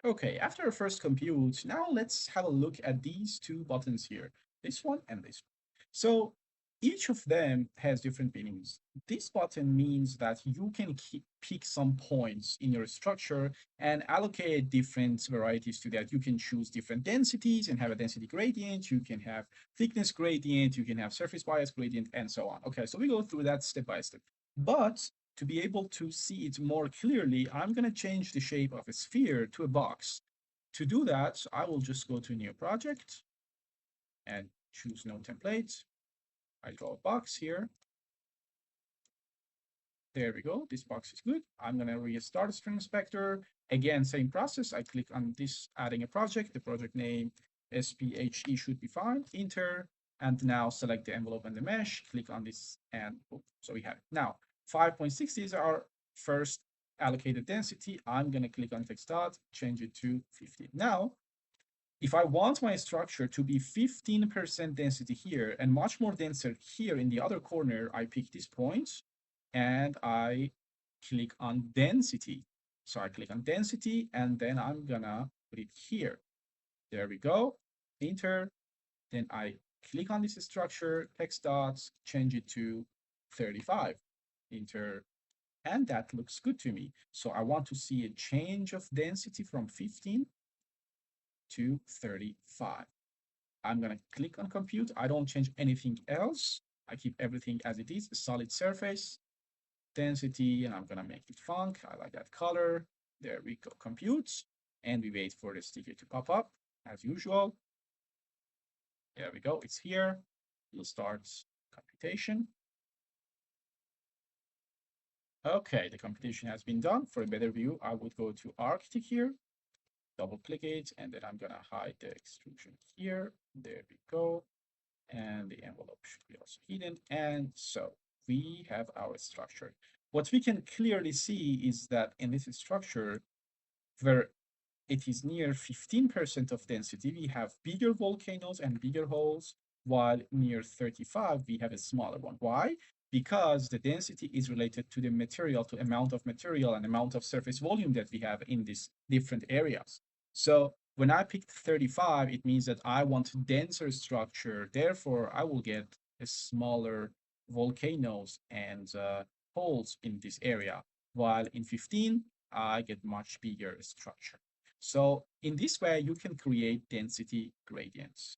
Okay, after our first compute, now let's have a look at these two buttons here, this one and this one. So each of them has different meanings. This button means that you can pick some points in your structure and allocate different varieties to that. You can choose different densities and have a density gradient. You can have thickness gradient. You can have surface bias gradient and so on. Okay, so we go through that step by step. But to be able to see it more clearly, I'm going to change the shape of a sphere to a box. To do that, I will just go to new project and choose no template. I draw a box here. There we go. This box is good. I'm going to restart the string inspector. Again, same process. I click on this, adding a project. The project name SPHE should be fine. Enter. And now select the envelope and the mesh. Click on this and boom. So we have it. Now, 5.6 is our first allocated density. I'm going to click on text dot, change it to 15. Now, if I want my structure to be 15% density here and much more denser here in the other corner, I pick this point and I click on density. So I click on density and then I'm gonna put it here. There we go. Enter. Then I click on this structure, text dots, change it to 35. Enter. And that looks good to me. So I want to see a change of density from 15 to 35. I'm going to click on compute. I don't change anything else. I keep everything as it is, a solid surface, density, and I'm going to make it funk. I like that color. There we go, compute. And we wait for the sticker to pop up as usual. There we go, it's here. We'll start computation. Okay, the computation has been done. For a better view, I would go to Arctic here, double click it, and then I'm going to hide the extrusion here. There we go. And the envelope should be also hidden. And so we have our structure. What we can clearly see is that in this structure, where it is near 15% of density, we have bigger volcanoes and bigger holes, while near 35, we have a smaller one. Why? Because the density is related to the material, to amount of material and amount of surface volume that we have in these different areas. So when I picked 35, it means that I want denser structure. Therefore, I will get a smaller volcanoes and holes in this area. While in 15, I get much bigger structure. So in this way, you can create density gradients.